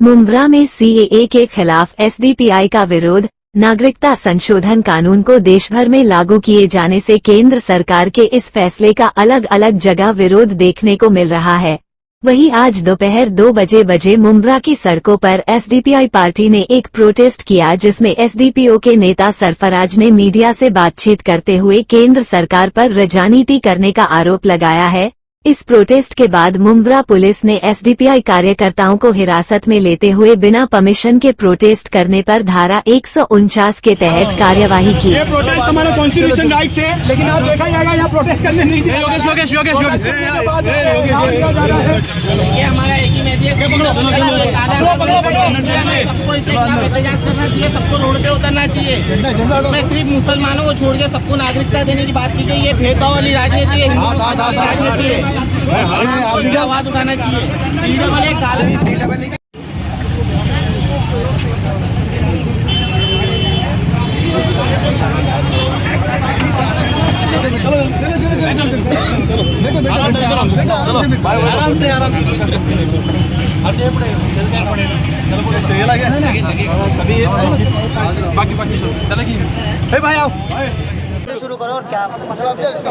मुंब्रा में सीएए के खिलाफ एसडीपीआई का विरोध। नागरिकता संशोधन कानून को देश भर में लागू किए जाने से केंद्र सरकार के इस फैसले का अलग अलग जगह विरोध देखने को मिल रहा है। वहीं आज दोपहर 2 बजे मुंब्रा की सड़कों पर एसडीपीआई पार्टी ने एक प्रोटेस्ट किया, जिसमें एसडीपीओ के नेता सरफराज ने मीडिया से बातचीत करते हुए केंद्र सरकार पर राजनीति करने का आरोप लगाया है। इस प्रोटेस्ट के बाद मुंब्रा पुलिस ने एसडीपीआई कार्यकर्ताओं को हिरासत में लेते हुए बिना परमिशन के प्रोटेस्ट करने पर धारा 149 के तहत कार्यवाही की। ये प्रोटेस्ट हमारा कॉन्स्टिट्यूशन राइट है, लेकिन आप देखा जाएगा यहाँ प्रोटेस्ट करने नहीं दिया। ये हमारा एक ही मेदी है, सबको एहतजाज करना चाहिए, सबको रोड पे उतरना चाहिए। इसमें सिर्फ मुसलमानों को छोड़ के सबको नागरिकता देने की बात की गई है। भेदभाव वाली राजनीति है, राजनीति है। आवाज उठाना चाहिए। सीधे वाले आराम से भाई आओ शुरू करो। और क्या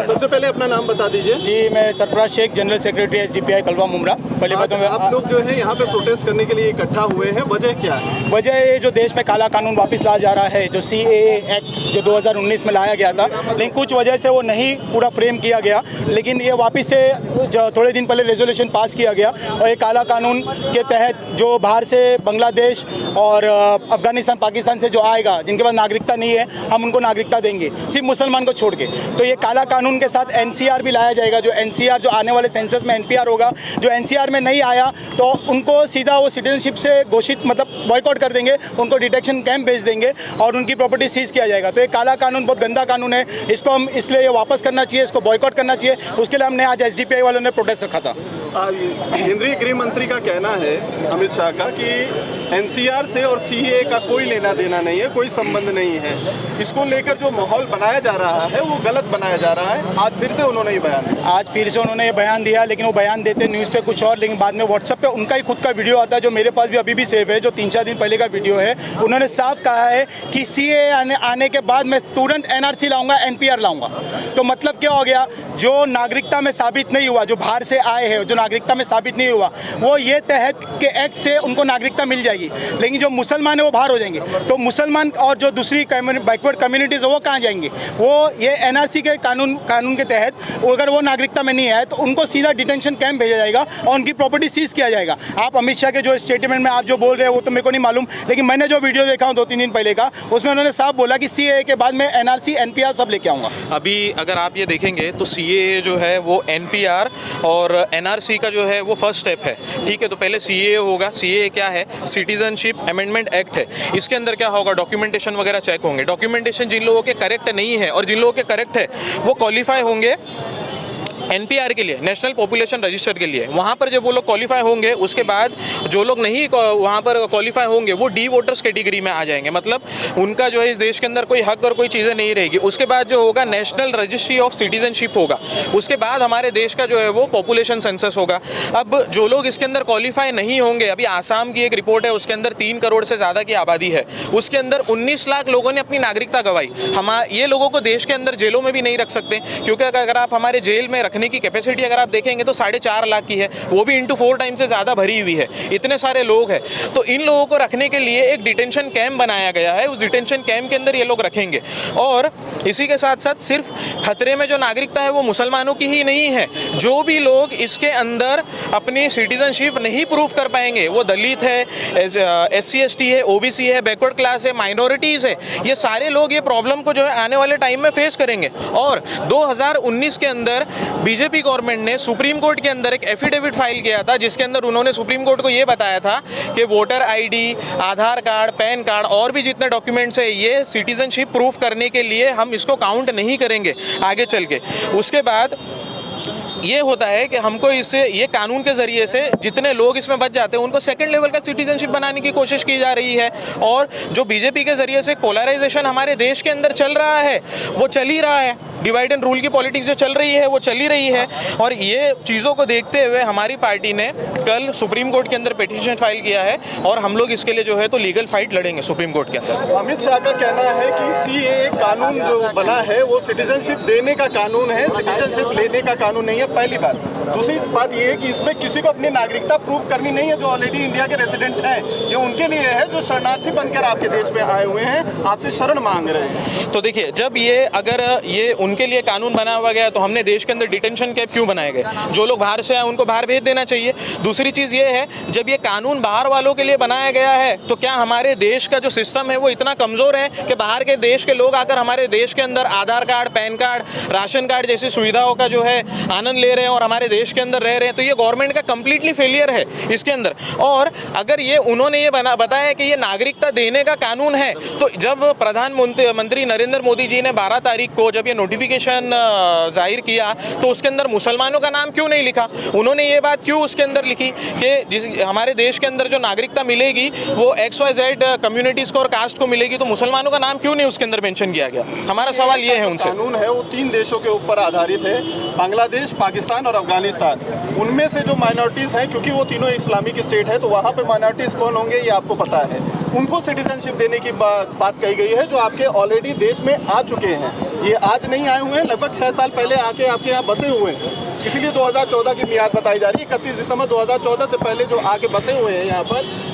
सबसे पहले अपना नाम बता दीजिए। जी, मैं Sarfaraz Sheikh, general secretary SDPI Kalwa Mumbra. पहले बात में आप लोग जो है यहाँ पे प्रोटेस्ट करने के लिए इकट्ठा हुए हैं, वजह क्या है? वजह ये जो देश में काला कानून वापस लाया जा रहा है, जो सीएए एक्ट जो 2019 में लाया गया था, लेकिन कुछ वजह से वो नहीं पूरा फ्रेम किया गया। लेकिन ये वापस से थोड़े दिन पहले रेजोल्यूशन पास किया गया और ये काला कानून के तहत जो बाहर से बांग्लादेश और अफगानिस्तान पाकिस्तान से जो आएगा, जिनके पास नागरिकता नहीं है, हम उनको नागरिकता देंगे, सिर्फ मुसलमान को छोड़ के। तो ये काला कानून के साथ एनसीआर भी लाया जाएगा। जो एनसीआर जो आने वाले सेंसस में एनपीआर होगा, जो एनसीआर में नहीं आया तो उनको सीधा वो सिटीजनशिप से घोषित मतलब बॉयकॉट कर देंगे, उनको डिटेक्शन कैंप भेज देंगे और उनकी प्रॉपर्टी सीज किया जाएगा। तो ये काला कानून बहुत गंदा कानून है, इसको हम इसलिए वापस करना चाहिए, इसको बॉयकॉट करना चाहिए। उसके लिए हमने आज एसडीपीआई वालों ने प्रोटेस्ट रखा था। केंद्रीय गृह मंत्री का कहना है, अमित शाह का, कि एनसीआर से और सीएए का कोई लेना देना नहीं है, कोई संबंध नहीं है। इसको लेकर जो माहौल बनाया जा रहा है वो गलत बनाया जा रहा है। आज फिर से उन्होंने ये बयान दिया, लेकिन वो बयान देते न्यूज़ पे कुछ और, लेकिन बाद में व्हाट्सएप पे उनका ही खुद का वीडियो आता है, जो मेरे पास भी अभी भी सेव है, जो 3-4 दिन पहले का वीडियो है। उन्होंने साफ कहा है कि सीएए आने के बाद मैं तुरंत एनआरसी लाऊंगा, एनपीआर लाऊंगा। तो मतलब क्या हो गया, जो नागरिकता में साबित नहीं हुआ, जो बाहर से आए हैं, जो नागरिकता में साबित नहीं हुआ, वो ये तहत के एक्ट से उनको नागरिकता मिल जाएगी। लेकिन जो मुसलमान है वो बाहर हो जाएंगे। तो मुसलमान और जो दूसरी बैकवर्ड कम्युनिटीज़ है वो कहाँ जाएंगे? वो ये एनआरसी के कानून के तहत अगर वो नागरिकता में नहीं आए तो उनको सीधा डिटेंशन कैंप भेजा जाएगा और उनकी प्रॉपर्टी सीज किया जाएगा। आप अमित शाह के जो स्टेटमेंट में आप जो बोल रहे हैं वो तो मेरे को नहीं मालूम, लेकिन मैंने जो वीडियो देखा हूँ 2-3 दिन पहले का, उसमें उन्होंने साफ बोला कि सीएए के बाद मैं एनआरसी एनपीआर सब लेके आऊँगा। अभी अगर आप ये देखेंगे तो सीएए जो है वो एनपीआर और एनआरसी का जो है वो फर्स्ट स्टेप है, ठीक है। तो पहले सीएए होगा। सीएए क्या है? सिटीजनशिप अमेंडमेंट एक्ट है। इसके अंदर क्या होगा, डॉक्यूमेंटेशन वगैरह चेक होंगे। डॉक्यूमेंटेशन जिन लोगों के करेक्ट नहीं है और जिन लोगों के करेक्ट है वो क्वालिफाई होंगे एनपीआर के लिए, नेशनल पॉपुलेशन रजिस्टर के लिए। वहाँ पर जब वो लोग क्वालिफाई होंगे, उसके बाद जो लोग नहीं वहाँ पर क्वालिफाई होंगे वो डी वोटर्स कैटेगरी में आ जाएंगे, मतलब उनका जो है इस देश के अंदर कोई हक और कोई चीज़ें नहीं रहेगी। उसके बाद जो होगा नेशनल रजिस्ट्री ऑफ सिटीजनशिप होगा। उसके बाद हमारे देश का जो है वो पॉपुलेशन सेंसस होगा। अब जो लोग इसके अंदर क्वालिफाई नहीं होंगे, अभी आसाम की एक रिपोर्ट है, उसके अंदर 3 करोड़ से ज़्यादा की आबादी है, उसके अंदर 19 लाख लोगों ने अपनी नागरिकता गंवाई। ये लोगों को देश के अंदर जेलों में भी नहीं रख सकते, क्योंकि अगर आप हमारे जेल में रखने की कैपेसिटी अगर आप देखेंगे तो 4.5 लाख की है, वो भी इंटू 4 टाइम से ज़्यादा भरी हुई है। इतने सारे लोग हैं, तो इन लोगों को रखने के लिए एक डिटेंशन कैंप बनाया गया है। उस डिटेंशन कैंप के अंदर ये लोग रखेंगे। और इसी के साथ साथ सिर्फ खतरे में जो नागरिकता है वो मुसलमानों की ही नहीं है। जो भी लोग इसके अंदर अपनी सिटीजनशिप नहीं प्रूफ कर पाएंगे, वो दलित है, SC ST है, OBC है, बैकवर्ड क्लास है, माइनॉरिटीज़ है, ये सारे लोग ये प्रॉब्लम को जो है आने वाले टाइम में फेस करेंगे। और 2019 के अंदर बीजेपी गवर्नमेंट ने सुप्रीम कोर्ट के अंदर एक एफिडेविट फाइल किया था, जिसके अंदर उन्होंने सुप्रीम कोर्ट को ये बताया था कि वोटर आईडी, आधार कार्ड, पैन कार्ड और भी जितने डॉक्यूमेंट्स है, ये सिटीजनशिप प्रूफ करने के लिए हम इसको काउंट नहीं करेंगे आगे चल के। उसके बाद ये होता है कि हमको इससे ये कानून के ज़रिए से जितने लोग इसमें बच जाते हैं उनको सेकंड लेवल का सिटीजनशिप बनाने की कोशिश की जा रही है। और जो बीजेपी के ज़रिए से पोलराइजेशन हमारे देश के अंदर चल रहा है वो चल ही रहा है, डिवाइड एंड रूल की पॉलिटिक्स जो चल रही है वो चल ही रही है। और ये चीज़ों को देखते हुए हमारी पार्टी ने कल सुप्रीम कोर्ट के अंदर पिटीशन फाइल किया है और हम लोग इसके लिए जो है तो लीगल फाइट लड़ेंगे सुप्रीम कोर्ट के अंदर। अमित शाह का कहना है कि सीएए कानून जो बना है वो सिटीजनशिप देने का कानून है, सिटीजनशिप लेने का कानून नहीं है, पहली बात। दूसरी बात ये है कि इसमें किसी को अपनी नागरिकता प्रूव करनी नहीं है। जो ऑलरेडी इंडिया के रेजिडेंट हैं ये उनके लिए है, जो शरणार्थी बनकर आपके देश में आए हुए हैं, आपसे शरण मांग रहे हैं। तो देखिए, जब ये अगर ये उनके लिए कानून बना हुआ गया तो हमने देश के अंदर डिटेंशन कैंप क्यों बनाए गए? जो लोग बाहर से आए उनको बाहर भेज देना चाहिए। दूसरी चीज़ ये है, जब ये कानून बाहर वालों के लिए बनाया गया है तो क्या हमारे देश का जो सिस्टम है वो इतना कमज़ोर है कि बाहर के देश के लोग आकर हमारे देश के अंदर Aadhaar card, PAN card, ration card जैसी सुविधाओं का जो है आनंद ले रहे हैं और हमारे देश के अंदर रह रहे हैं? तो ये गवर्नमेंट का कंप्लीटली फेलियर है इसके अंदर। और अगर ये उन्होंने ये बताया कि ये नागरिकता देने का कानून है, तो जब प्रधानमंत्री नरेंद्र मोदी जी ने 12 तारीख को जब ये नोटिफिकेशन जाहिर किया तो उसके अंदर मुसलमानों का नाम क्यों नहीं लिखा? उन्होंने ये बात क्यों उसके अंदर लिखी कि जिस हमारे देश के अंदर जो नागरिकता मिलेगी वो XYZ कम्युनिटीज़ को और कास्ट को मिलेगी, तो मुसलमानों का नाम क्यों नहीं उसके अंदर मेंशन किया गया? हमारा सवाल ये है उनसे। कानून है वो 3 देशों के ऊपर आधारित है, बांग्लादेश, पाकिस्तान और अफगानिस्तान। उनमें से जो माइनॉरिटीज़ हैं, क्योंकि वो तीनों इस्लामिक स्टेट है, तो वहाँ पे माइनॉरिटीज़ कौन होंगे ये आपको पता है। उनको सिटीजनशिप देने की बात कही गई है, जो आपके ऑलरेडी देश में आ चुके हैं। ये आज नहीं आए हुए हैं, लगभग 6 साल पहले आके आपके यहाँ बसे हुए हैं। इसीलिए 2014 की मियाद बताई जा रही है। 31 दिसंबर 2014 से पहले जो आके बसे हुए हैं यहाँ पर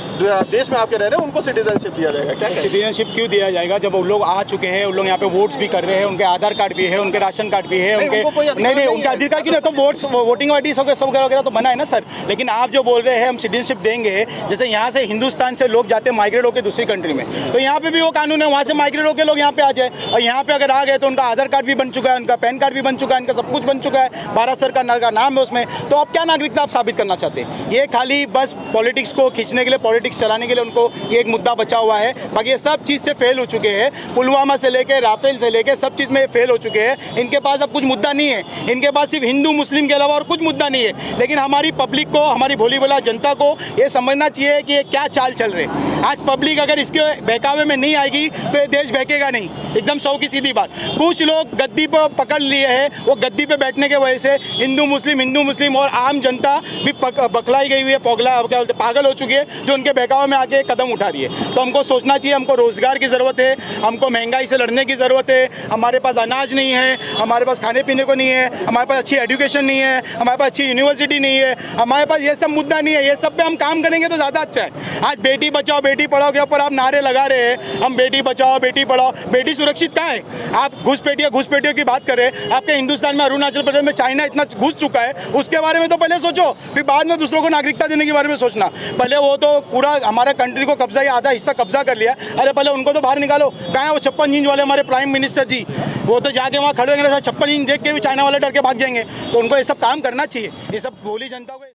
देश में आपके रह रहे हैं, उनको सिटीजनशिप दिया जाएगा। क्या सिटीजनशिप क्यों दिया जाएगा? जब वो लोग आ चुके हैं, उन लोग यहाँ पे वोट्स भी कर रहे हैं, उनके आधार कार्ड भी है, उनके राशन कार्ड भी है, उनके नहीं उनके अधिकार की नहीं, तो वोट्स वोटिंग आईडी सब वगैरह तो बना है ना सर। लेकिन आप जो बोल रहे हैं हम सिटीजनशिप देंगे, जैसे यहाँ से हिंदुस्तान से लोग जाते हैं माइग्रेट होकर दूसरी कंट्री में, तो यहाँ पे भी वो कानून है, वहाँ से माइग्रेट होकर लोग यहाँ पे आ जाए। और यहाँ पे अगर आ गए तो उनका आधार कार्ड भी बन चुका है, उनका पैन कार्ड भी बन चुका है, उनका सब कुछ बन चुका है, भारत सरकार का नाम है उसमें, तो आप क्या नागरिकता आप साबित करना चाहते हैं? ये खाली बस पॉलिटिक्स को खींचने के लिए, पॉलिटिक्स चलाने के लिए उनको ये एक मुद्दा बचा हुआ है। बाकी ये सब चीज़ से फेल हो चुके हैं, पुलवामा से लेके राफेल से लेके सब चीज़ में फेल हो चुके हैं। इनके पास अब कुछ मुद्दा नहीं है, इनके पास सिर्फ हिंदू मुस्लिम के अलावा और कुछ मुद्दा नहीं है। लेकिन हमारी पब्लिक को, हमारी भोली भाला जनता को ये समझना चाहिए कि ये क्या चाल चल रहे हैं। आज पब्लिक अगर इसके बहकावे में नहीं आएगी तो ये देश बहकेगा नहीं, एकदम सौ की सीधी बात। कुछ लोग गद्दी पर पकड़ लिए हैं, वो गद्दी पे बैठने के वजह से हिंदू मुस्लिम और आम जनता भी बकलाई गई हुई है, क्या बोलते पागल हो चुकी है, जो उनके बहकावे में आके कदम उठा रही है। तो हमको सोचना चाहिए, हमको रोज़गार की ज़रूरत है, हमको महंगाई से लड़ने की ज़रूरत है। हमारे पास अनाज नहीं है, हमारे पास खाने पीने को नहीं है, हमारे पास अच्छी एजुकेशन नहीं है, हमारे पास अच्छी यूनिवर्सिटी नहीं है, हमारे पास ये सब मुद्दा नहीं है। ये सब पे हम काम करेंगे तो ज़्यादा अच्छा है। आज बेटी बचाओ बेटी पढ़ाओ के ऊपर आप नारे लगा रहे हैं, हम बेटी बचाओ बेटी पढ़ाओ, बेटी सुरक्षित कहाँ है? आप घुसपैठियों की बात करें, आपके हिंदुस्तान में, अरुणाचल प्रदेश में चाइना इतना घुस चुका है, उसके बारे में तो पहले सोचो, फिर बाद में दूसरों को नागरिकता देने के बारे में सोचना। पहले वो तो पूरा हमारे कंट्री को कब्जा, आधा हिस्सा कब्जा कर लिया, अरे पहले उनको तो बाहर निकालो। कहाँ है वो 56 इंच वाले हमारे प्राइम मिनिस्टर जी? वो तो जाके वहाँ खड़े होंगे, 56 इंच देख के भी चाइना वाले डर के भाग जाएंगे। तो उनको ये सब काम करना चाहिए, ये सब भोली जनता को।